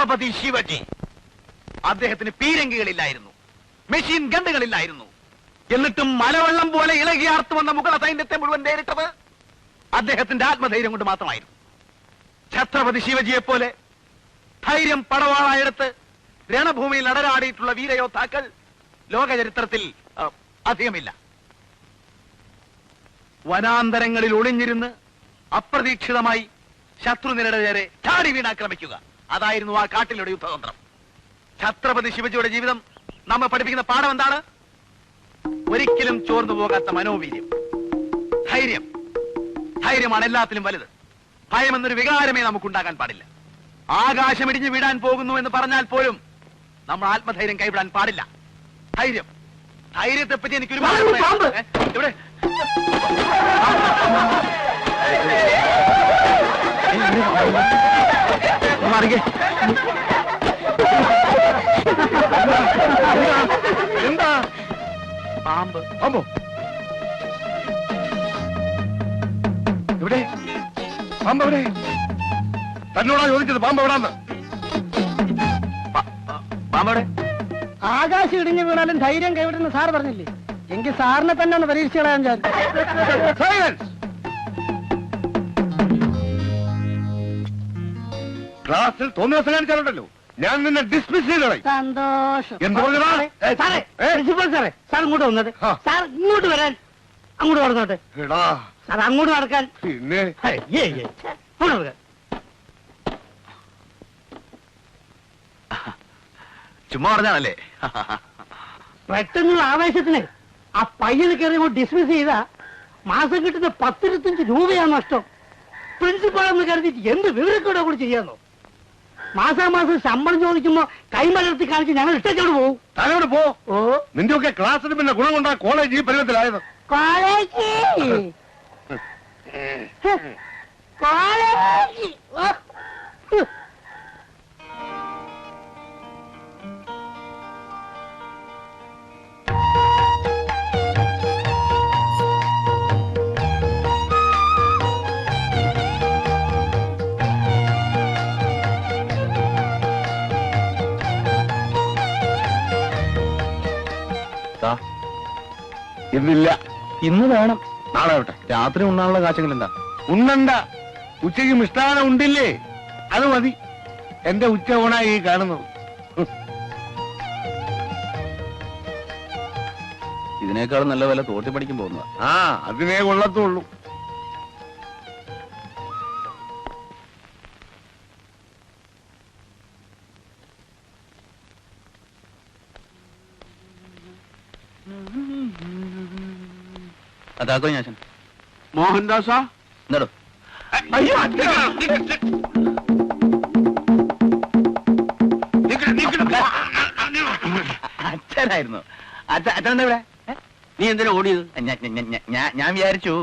ഛത്രപതി ശിവജി. അദ്ദേഹത്തിന് പീരങ്കികളില്ലായിരുന്നു, മെഷീൻ ഗണ്ണുകളില്ലായിരുന്നു. എന്നിട്ടും മലവെള്ളം പോലെ ഇളകിയാർത്തു വന്ന മുഗള സൈന്യത്തെ മുഴുവൻ നേരിട്ടത് അദ്ദേഹത്തിന്റെ ആത്മധൈര്യം കൊണ്ട് മാത്രമായിരുന്നു. ഛത്രപതി ശിവജിയെ പോലെ ധൈര്യം പടവാളായെടുത്ത് രണഭൂമിയിൽ അടരാടിയിട്ടുള്ള വീരയോദ്ധാക്കൾ ലോകചരിത്രത്തിൽ അധികമില്ല. വനാന്തരങ്ങളിൽ ഒളിഞ്ഞിരുന്ന് അപ്രതീക്ഷിതമായി ശത്രുനിരയുടെ നേരെ ചാടി വീണാക്രമിക്കുക, അതായിരുന്നു ആ കാട്ടിലൂടെ യുദ്ധതന്ത്രം. ഛത്രപതി ശിവജിയുടെ ജീവിതം നമ്മെ പഠിപ്പിക്കുന്ന പാഠം എന്താണ്? ഒരിക്കലും ചോർന്നു പോകാത്ത മനോവീര്യം, ധൈര്യം. ധൈര്യമാണ് എല്ലാത്തിലും വലുത്. ഭയമെന്നൊരു വികാരമേ നമുക്കുണ്ടാകാൻ പാടില്ല. ആകാശം ഇടിഞ്ഞു വീഴാൻ പോകുന്നു എന്ന് പറഞ്ഞാൽ പോലും നമ്മൾ ആത്മധൈര്യം കൈവിടാൻ പാടില്ല. ധൈര്യം, ധൈര്യത്തെ പറ്റി എനിക്ക് ഒരുപാട് ഇവിടെ എന്താ പാമ്പ്? പാമ്പോ? എവിടെ പാമ്പ്? എവിടെ? തന്നോടാ ചോദിച്ചത് പാമ്പ് എവിടാന്ന്? പാമ്പവിടെ? ആകാശം ഇടിഞ്ഞു വീണാലും ധൈര്യം കൈവിടുന്ന സാർ പറഞ്ഞില്ലേ? എങ്കിൽ സാറിനെ തന്നെ ഒന്ന് പരീക്ഷിച്ച് കളയാൻ ഞാൻ. ക്ലാസ്സിൽ തോന്നിയ ദിവസം കാണിച്ചാലുണ്ടല്ലോ ഞാൻ നിന്നെ ഡിസ്മിസ് ചെയ്ത് കളയും. സന്തോഷം. പ്രിൻസിപ്പൽ സാറേ, സാർ ഇങ്ങോട്ട് വന്നത്. സാർ ഇങ്ങോട്ട് വരാൻ. അങ്ങോട്ട് നടന്നോട്ടെ സാർ, അങ്ങോട്ട് നടക്കാൻ. പിന്നെ ചുമ്മാ പറഞ്ഞാണല്ലേ? പെട്ടെന്നുള്ള ആവേശത്തിന് ആ പയ്യന് കയറി ഡിസ്മിസ് ചെയ്താ മാസം കിട്ടുന്ന 10-25 രൂപയാണ് നഷ്ടം. പ്രിൻസിപ്പാളെന്ന് കരുതിയിട്ട് എന്ത് വിവരത്തോടെ കൂടി ചെയ്യാന്നോ? മാസാമാസം ശമ്പളം ചോദിക്കുമ്പോ കൈമലർത്തി കാണിച്ച് ഞങ്ങൾ ഇട്ടോട് പോകും. തന്നോട് പോ. ഓ, നിന്റെ ഒക്കെ ക്ലാസ്സിന് പിന്നെ ഗുണം കൊണ്ടാ കോളേജ് ഈ പരുവത്തിലായത്. കോളേജ് കോളേജ് ഇന്നില്ല, ഇന്ന് വേണം. നാളെ ആവട്ടെ. രാത്രി ഉണ്ണാനുള്ള കാശങ്ങൾ എന്താ? ഉണ്ണണ്ട, ഉച്ചയ്ക്ക് മിഷ്ടാനം ഉണ്ടില്ലേ, അത് മതി. എന്റെ ഉച്ച ഊണായി ഈ കാണുന്നത്. ഇതിനേക്കാളും നല്ല വില തോട്ടി പഠിക്കും പോകുന്ന. ആ, അതിനേ കൊള്ളത്തുള്ളൂ. അതാക്കോ ഞാൻ മോഹൻദാസാ എന്താടോ? അച്ഛനായിരുന്നു. അച്ഛനെന്താ ഇവിടെ? നീ എന്തിനാ ഓടിയത്? ഞാൻ വിചാരിച്ചു.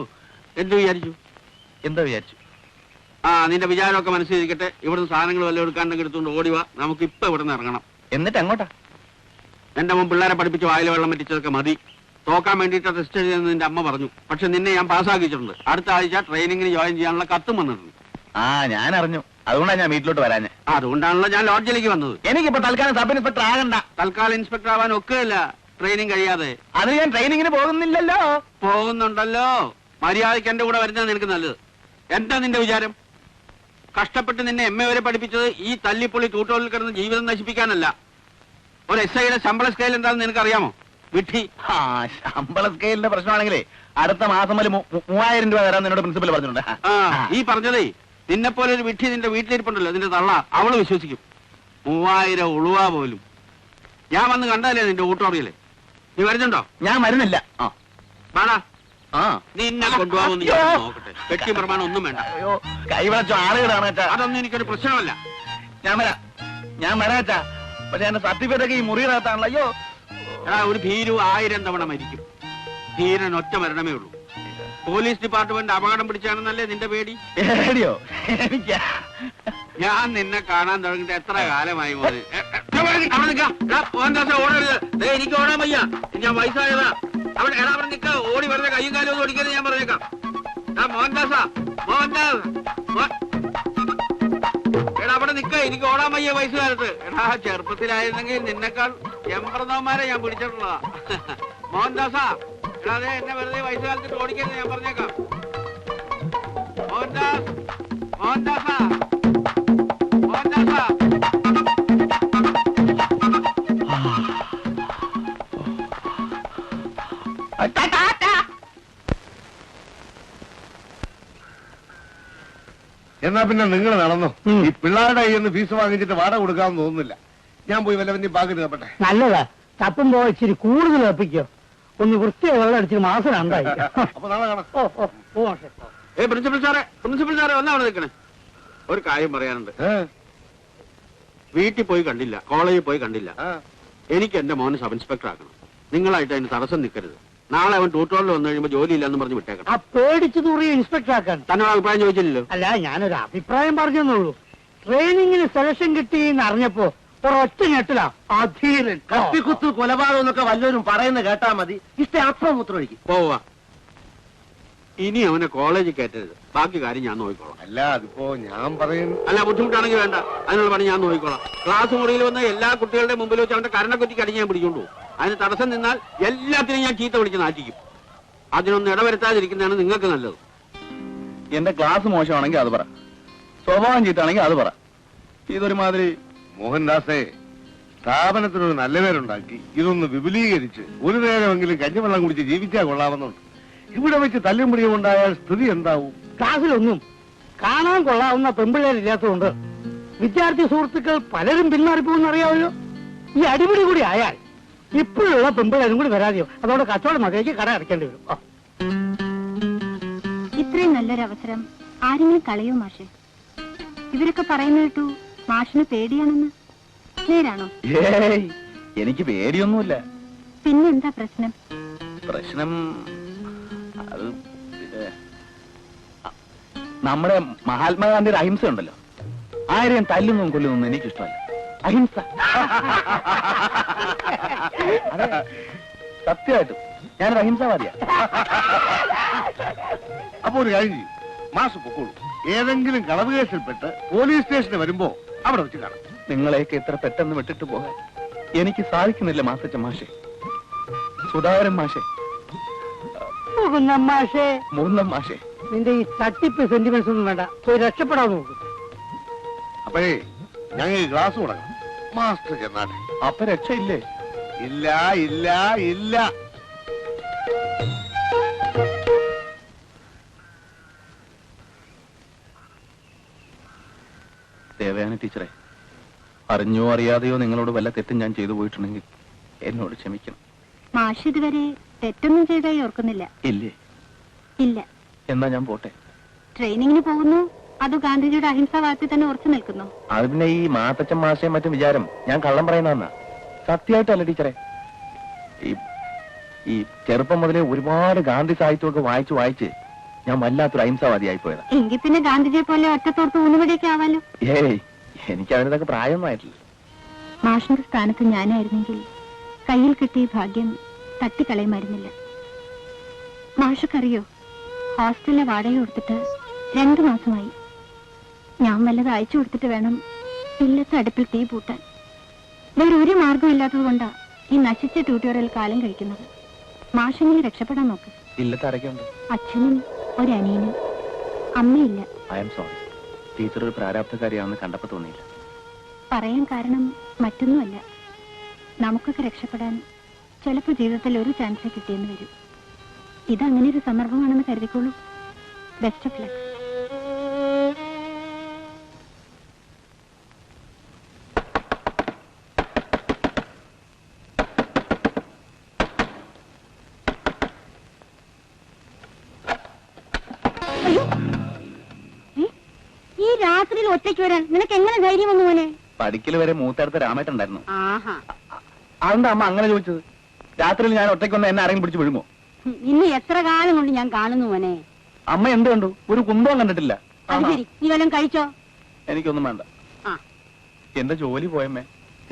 എന്ത് വിചാരിച്ചു? എന്താ വിചാരിച്ചു? ആ, നിന്റെ വിചാരമൊക്കെ മനസ്സിലിരിക്കട്ടെ. ഇവിടുന്ന് സാധനങ്ങൾ വല്ലതും എടുക്കാണ്ടെങ്കിൽ എടുത്തുകൊണ്ട് ഓടിവാ. നമുക്ക് ഇപ്പൊ ഇവിടുന്ന് ഇറങ്ങണം. എന്നിട്ട് എങ്ങോട്ടാ? എന്റെ മുമ്പ് പിള്ളേരെ പഠിപ്പിച്ച് വായില വെള്ളം പറ്റിച്ചതൊക്കെ മതി. തോക്കാൻ വേണ്ടിയിട്ട് ടെസ്റ്റ് എഴുതിയെന്ന് നിന്റെ അമ്മ പറഞ്ഞു. പക്ഷെ നിന്നെ ഞാൻ പാസ്സാക്കിയിട്ടുണ്ട്. അടുത്ത ആഴ്ച ട്രെയിനിങ്ങിന് ജോയിൻ ചെയ്യാനുള്ള കത്തും വന്നിട്ടുണ്ട്. ആ, ഞാൻ അറിഞ്ഞു. അതുകൊണ്ടാണ് ഞാൻ വീട്ടിലോട്ട് വരാഞ്ഞ്. അതുകൊണ്ടാണല്ലോ ഞാൻ ലോഡ്ജിലേക്ക് വന്നത്. എനിക്കിപ്പോ തൽക്കാലം സബ് ഇൻസ്പെക്ടർ ആകണ്ട. തൽക്കാലം ഇൻസ്പെക്ടർ ആവാൻ ഒക്കെയല്ല, ട്രെയിനിങ് കഴിയാതെ. അത് ഞാൻ ട്രെയിനിങ്ങിന് പോകുന്നില്ലല്ലോ. പോകുന്നുണ്ടല്ലോ. മര്യാദയ്ക്ക് എന്റെ കൂടെ വരുന്നത് നിനക്ക് നല്ലത്. എന്താ നിന്റെ വിചാരം? കഷ്ടപ്പെട്ട് നിന്നെ എം എ വരെ പഠിപ്പിച്ചത് ഈ തല്ലിപ്പൊളി തൂട്ടോളിൽ കിടന്ന് ജീവിതം നശിപ്പിക്കാനല്ല. ഒരു എസ് ഐയുടെ ശമ്പള സ്കെയിൽ എന്താണെന്ന് നിനക്കറിയാമോ? വിഡ്ഢി. ആ, ശമ്പള സ്കെയിലിന്റെ പ്രശ്നമാണെങ്കിലേ അടുത്ത മാസം മുതൽ 3000 രൂപ തരാൻ നിന്നോട് പ്രിൻസിപ്പൽ പറഞ്ഞിട്ടുണ്ട്. ഈ പറഞ്ഞതേ നിന്നെ പോലെ ഒരു വിഡ്ഢി നിന്റെ വീട്ടിലിരിപ്പുണ്ടല്ലോ, നിന്റെ തള്ള, അവള് വിശ്വസിക്കും. 3000 ഉളുവ പോലും. ഞാൻ വന്ന് കണ്ടല്ലേ നിന്റെ ഊട്ടോറിയല്ലേ? നീ വരുന്നുണ്ടോ? ഞാൻ വരുന്നില്ല. വേണ ആ, നിന്നെ കൊണ്ടുപോകാമെന്ന് നോക്കട്ടെ. കെട്ടി പ്രമാണം ഒന്നും വേണ്ട. കൈവളച്ചോ ആളുകളാണ്. അതൊന്നും എനിക്കൊരു പ്രശ്നമല്ല. ഞാൻ വരാച്ചാ. പക്ഷെ എന്റെ സർട്ടിഫിക്കറ്റ് ഒക്കെ ഈ മുറിയിനകത്താണല്ലോ. അയ്യോ, എടാ, ഒരു ഭീരു 1000 തവണ മരിക്കും. ധീരൻ ഒറ്റ മരണമേ ഉള്ളൂ. പോലീസ് ഡിപ്പാർട്ട്മെന്റ് അപകടം പിടിച്ചാണെന്നല്ലേ നിന്റെ പേടി? പേടിയോ? ഞാൻ നിന്നെ കാണാൻ തുടങ്ങിട്ട് എത്ര കാലമായി മോനെ? ഓടരുത്, എനിക്ക് ഓടാൻ വയ്യ, ഞാൻ വയസ്സായതാ. അവിടെ എടാ അവിടെ നിൽക്ക, ഓടി വെറുതെ കയ്യും കാലും ഒന്നും ഓടിക്കരുത് ഞാൻ പറഞ്ഞേക്കാം. മോഹൻദാസാ, മോഹൻദാസ്, എടാ അവിടെ നിക്ക, എനിക്ക് ഓടാൻ വയ്യ വയസ്സുകാലത്ത്. എടാ ചെറുപ്പത്തിലായിരുന്നെങ്കിൽ നിന്നെക്കാൾ എംപ്രദവന്മാരെ ഞാൻ പിടിച്ചിട്ടുള്ളതാ. മോഹൻദാസാ, എടാ അതെ എന്നെ വെറുതെ വയസ്സുകാലത്ത് ഓടിക്കരുത്, ഞാൻ പറഞ്ഞേക്കാം. മോഹൻദാസ്, മോഹൻദാസാ, മോഹൻദാസാ. എന്നാ പിന്നെ നിങ്ങൾ നടന്നു. ഈ പിള്ളേരുടെ കയ്യിൽ നിന്ന് ഫീസ് വാങ്ങിച്ചിട്ട് വാടക കൊടുക്കാമെന്ന് തോന്നുന്നില്ല. ഞാൻ പോയി വല്ല വലിയ ബാഗ് തപ്പട്ടെ. നല്ലതാ. തപ്പുമ്പോ ഇച്ചിരി കൂടുതൽ തപ്പിക്കോ. ഒന്ന് വൃത്തിയായി വെള്ളം അടിച്ച് മാസം രണ്ടായി. അപ്പൊ നാളെ കാണാം. ഓ മാഷേ. പ്രിൻസിപ്പൽ സാറേ ഒന്നാ അവിടെ നിൽക്കണേ. ഒരു കാര്യം പറയാനുണ്ട്. വീട്ടിൽ പോയി കണ്ടില്ല, കോളേജിൽ പോയി കണ്ടില്ല. എനിക്ക് എന്റെ മോനെ സബ് ഇൻസ്പെക്ടർ ആക്കണം. നിങ്ങളായിട്ട് അതിന് തടസ്സം നിൽക്കരുത്. നാളെ അവൻ ട്യൂട്ടോറിൽ വന്നു കഴിയുമ്പോൾ ജോലിയില്ലെന്ന് പറഞ്ഞ് വിട്ടേക്കണം. ആ പേടിച്ചു തൂറിയ ഇൻസ്പെക്ടർ ആക്കാൻ തന്നെ അഭിപ്രായം ചോദിച്ചില്ലല്ലോ. അല്ല, ഞാനൊരു അഭിപ്രായം പറഞ്ഞെന്നുള്ളൂ. ട്രെയിനിങ്ങിന് സെലക്ഷൻ കിട്ടി എന്ന് അറിഞ്ഞപ്പോ ഒരൊറ്റ ഞെട്ടിലാ അധീരൻ. കത്തിക്കുത്ത് കൊലപാതകം എന്നൊക്കെ വല്ലവരും പറയുന്ന കേട്ടാ മതി. ഇഷ്ടം അപ്പം മൂത്രമൊഴിക്കും. പോവാ. ഇനി അവനെ കോളേജിൽ കയറ്റരുത്. ബാക്കി കാര്യം ഞാൻ നോക്കിക്കോളാം. അല്ല, അതിപ്പോ ഞാൻ പറയുന്നു. അല്ല, ബുദ്ധിമുട്ടാണെങ്കിൽ വേണ്ട, അതിനുള്ള പണി ഞാൻ നോക്കിക്കോളാം. ക്ലാസ് മുറിയിൽ വന്ന എല്ലാ കുട്ടികളുടെ മുമ്പിൽ വെച്ച് അവന്റെ കരണക്കുറ്റിക്ക് അടിഞ്ഞ് ഞാൻ പിടിച്ചോണ്ടു. അതിന് തടസ്സം നിന്നാൽ എല്ലാത്തിനും ഞാൻ ചീത്ത വിളിച്ച് നാറ്റിക്കും. അതിനൊന്നും ഇടവരുത്താതിരിക്കുന്നതാണ് നിങ്ങൾക്ക് നല്ലത്. എന്റെ ക്ലാസ് മോശമാണെങ്കിൽ അത് പറ, സ്വഭാവം ചീത്താണെങ്കിൽ അത് പറ. ഇതൊരുമാതിരി. മോഹൻദാസേ, സ്ഥാപനത്തിനൊരു നല്ല പേരുണ്ടാക്കി ഇതൊന്ന് വിപുലീകരിച്ച് ഒരു നേരമെങ്കിലും കഞ്ഞിവെള്ളം കുടിച്ച് ജീവിച്ചാൽ കൊള്ളാമെന്നുണ്ട്. ഇവിടെ വെച്ച് തല്ലും പിടിയും ഉണ്ടായാൽ സ്ഥിതി എന്താവും? ക്ലാസ്സിലൊന്നും കാണാൻ കൊള്ളാവുന്ന പെമ്പിള്ളേരില്ലാത്തതുകൊണ്ട് വിദ്യാർത്ഥി സുഹൃത്തുക്കൾ പലരും പിന്മാറിപ്പോകുന്നറിയാമല്ലോ. ഈ അടിപിടി കൂടി ആയാൽ ഇപ്പോഴുള്ള പെമ്പിള്ളേരും കൂടി വരാതെയോ. അതോടെ കച്ചവടം മതിയേക്ക് കട അടയ്ക്കേണ്ടി വരും. ഇത്രയും നല്ലൊരു അവസരം ആരെങ്കിലും കളയോ മാഷെ? ഇവരൊക്കെ പറയുന്ന കേട്ടു മാഷിന് പേടിയാണെന്ന്. നേരാണോ? ഏയ്, എനിക്ക് പേടിയൊന്നുമില്ല. പിന്നെന്താ പ്രശ്നം? പ്രശ്നം അത് നമ്മുടെ മഹാത്മാഗാന്ധിയുടെ അഹിംസ ഉണ്ടല്ലോ, ആരെയും തല്ലുന്നതും കൊല്ലുന്നതും എനിക്കിഷ്ടമല്ല. അഹിംസ. അതെ, സത്യമായിട്ടും ഞാനൊരു അഹിംസാവാദിയാ. അപ്പൊ ഒരു കാര്യം ചെയ്യും, മാസ് പൊക്കോളൂ. ഏതെങ്കിലും കളവ് കേസിൽപ്പെട്ട് പോലീസ് സ്റ്റേഷനിൽ വരുമ്പോ അവിടെ വെച്ച് കാണാം. നിങ്ങളെയൊക്കെ ഇത്ര പെട്ടെന്ന് വിട്ടിട്ട് പോകാൻ എനിക്ക് സാധിക്കുന്നില്ല മാസച്ച മാഷെ, സുധാകരൻ മാഷെ, മാഷേ, മൂന്നം മാഷെ. നിന്റെ ഈ തട്ടിപ്പ് സെന്റിമെന്റ്സ് ഒന്നും വേണ്ട, പോയി രക്ഷപ്പെടാൻ നോക്കും. അപ്പോഴേ ഞങ്ങൾ ക്ലാസ് തുടങ്ങാം. മാസ്റ്റർ ചെന്നാട്ടെ. അപ്പൊ രക്ഷയില്ലേ? ഇല്ല ഇല്ല ഇല്ല. ദേവയാനി ടീച്ചറെ, അറിഞ്ഞോ അറിയാതെയോ നിങ്ങളോട് വല്ല തെറ്റും ഞാൻ ചെയ്തു പോയിട്ടുണ്ടെങ്കിൽ എന്നോട് ക്ഷമിക്കണം. മാഷ് ഇതുവരെ തെറ്റൊന്നും ചെയ്തായി ഓർക്കുന്നില്ല. ഇല്ലേ? ഇല്ല. എന്നാ ഞാൻ പോട്ടെ. ട്രെയിനിങ്ങിന് പോകുന്നു, അത് ഗാന്ധിജിയുടെ അഹിംസാവാദത്തിൽ തന്നെ ഉറച്ചു നിൽക്കുന്നു. അത് പിന്നെ ഈ മാത്തച്ഛൻ മാഷയും മറ്റും വിചാരം ഞാൻ കള്ളം പറയുന്നതെന്നാ. സത്യമായിട്ടല്ല ടീച്ചറെ. ഈ ചെറുപ്പം മുതലേ ഒരുപാട് ഗാന്ധി സാഹിത്യമൊക്കെ വായിച്ച് ഞാൻ വല്ലാത്തൊരു അഹിംസാവാദിയായി പോയതാ. എങ്കിൽ പിന്നെ ഗാന്ധിജിയെ പോലെ ഒറ്റത്തോർത്ത് ഊന്നുവടിയൊക്കെ ആവാലോ. ഏയ്, എനിക്ക് അതിനൊക്കെ പ്രായമൊന്നും ആയിട്ടില്ല. മാഷിന്റെ സ്ഥാനത്ത് ഞാനായിരുന്നെങ്കിൽ കയ്യിൽ കിട്ടിയ ഭാഗ്യം തട്ടിക്കളയുമായിരുന്നില്ല. മാഷക്കറിയോ, ഹോസ്റ്റലിലെ വാടക കൊടുത്തിട്ട് 2 മാസമായി. ഞാൻ വല്ലത് അയച്ചു കൊടുത്തിട്ട് വേണം ഇല്ലത്തെ അടുപ്പിൽ തീ പൂട്ടാൻ. വേറെ ഒരു മാർഗം ഇല്ലാത്തത് കൊണ്ടാ ഈ നശിച്ച ട്യൂട്ടോറിയൽ കാലം കഴിക്കുന്നത്. മാഷെങ്കിലും രക്ഷപ്പെടാൻ നോക്ക്. ഇല്ലത്തെ ആരൊക്കെയുണ്ട്? അച്ഛനും ഒരനിയനും, അമ്മയില്ല. I am sorry. ടീച്ചർ ഒരു പ്രാരാബ്ധക്കാരിയാണെന്ന് കണ്ടപ്പോ തോന്നിയില്ല. പറയാൻ കാരണം മറ്റൊന്നുമല്ല, നമുക്കൊക്കെ രക്ഷപ്പെടാൻ ചിലപ്പോൾ ജീവിതത്തിൽ ഒരു ചാൻസ് കിട്ടിയെന്ന് വരും. ഇതങ്ങനെ ഒരു സന്ദർഭമാണെന്ന് കരുതിക്കോളൂ. Best of luck. ഈ രാത്രിയിൽ ഒറ്റയ്ക്ക് വരാൻ നിനക്ക് എങ്ങനെ ധൈര്യം വന്നു മോനെ? പഠിക്കൽ വരെ മൂത്തടുത്ത രാമേട്ടുണ്ടായിരുന്നു. ആഹാ, അതെന്താ അമ്മ അങ്ങനെ ചോദിച്ചത്? രാത്രിയിൽ ഞാൻ ഒറ്റയ്ക്കൊന്ന് എന്നെ ആരെങ്കിലും പിടിച്ച് വിഴുമോ? ഇന്ന് എത്ര കാലം കൊണ്ട് ഞാൻ കാണുന്നു മോനെ. അമ്മ എന്ത് കണ്ടു? ഒരു കുന്തവും കണ്ടിട്ടില്ല. അത് ശരി, നീ വല്ലതും കഴിച്ചോ? എനിക്കൊന്നും വേണ്ട. ആ, എന്റെ ജോലി പോയമ്മേ.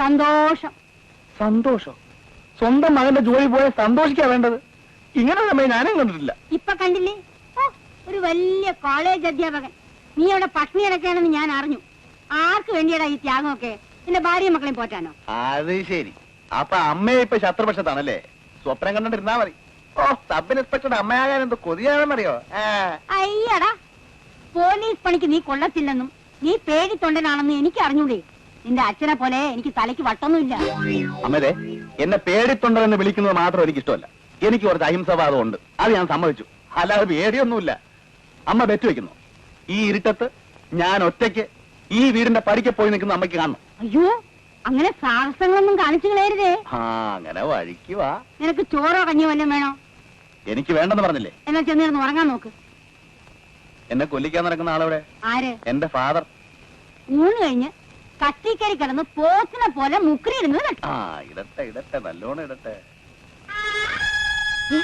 സന്തോഷം. സന്തോഷം? സ്വന്തം മകന്റെ ജോലി പോയ സന്തോഷിക്കാ വേണ്ടത്. ഇങ്ങനെ സമയം ഞാനും കണ്ടിട്ടില്ല. ഇപ്പൊ കണ്ടില്ലേ? ഓ, ഒരു വലിയ കോളേജ് അധ്യാപകൻ. നീ അവിടെ പട്ടിണി കിടക്കുകയാണെന്ന് ഞാൻ അറിഞ്ഞു. ആർക്ക് വേണ്ടിയാടാ ഈ ത്യാഗമൊക്കെ? നിന്റെ ഭാര്യയും മക്കളെയും പോറ്റാനോ? അത് ശരി. അപ്പൊ അമ്മയെ ഇപ്പൊ ശത്രുപക്ഷത്താണല്ലേ? സ്വപ്നം കണ്ടിരുന്നാ മതി. ഓ, സബ് ഇൻസ്പെക്ടറുടെ അമ്മയാകാൻ എന്തോ കൊതിയാണെന്നറിയോ? അയ്യടാ, പോലീസ് പണിക്ക് നീ കൊള്ളത്തില്ലെന്നും നീ പേടിത്തൊണ്ടനാണെന്നും എനിക്ക് അറിഞ്ഞൂടെ? നിന്റെ അച്ഛനെ പോലെ എനിക്ക് തലയ്ക്ക് വട്ടൊന്നുമില്ല. അമ്മേ, എന്നെ പേടിത്തൊണ്ടെന്ന് വിളിക്കുന്നത് മാത്രം എനിക്ക് ഇഷ്ടമല്ല. എനിക്ക് കുറച്ച് അഹിംസവാദം ഉണ്ട്, അത് ഞാൻ സമ്മതിച്ചു. അല്ലാതെ പേടിയൊന്നുമില്ല. അമ്മ ബെറ്റ് വെക്കുന്നു, ഈ ഇരുട്ടത്ത് ഞാൻ ഒറ്റയ്ക്ക് ഈ വീടിന്റെ പടിക്ക് പോയി നിൽക്കുന്ന അമ്മയ്ക്ക് കാണണം. അയ്യോ, അങ്ങനെ സാഹസങ്ങളൊന്നും കാണിച്ചു കളയരുതേ. ആ, അങ്ങനെ വഴിക്കുവാ. നിനക്ക് ചോറോ കഞ്ഞിയോ വല്ലതും വേണോ? എനിക്ക് വേണ്ടെന്ന് പറഞ്ഞില്ലേ? എന്നാ ചെന്നിരുന്ന് ഉറങ്ങാൻ നോക്ക്. എന്നെ കൊല്ലിക്കാൻ നടക്കുന്ന ആളെവിടെ? ആര്? എന്റെ ഫാദർ. ഊണ് കഴിഞ്ഞ് കത്തിക്കരി കിടന്ന് പോത്തിനെ പോലെ മുക്കറിയിരുന്നത്. ആ, ഇടട്ടെ ഇടട്ടെ, നല്ലോണം ഇടട്ടെ. ഏ?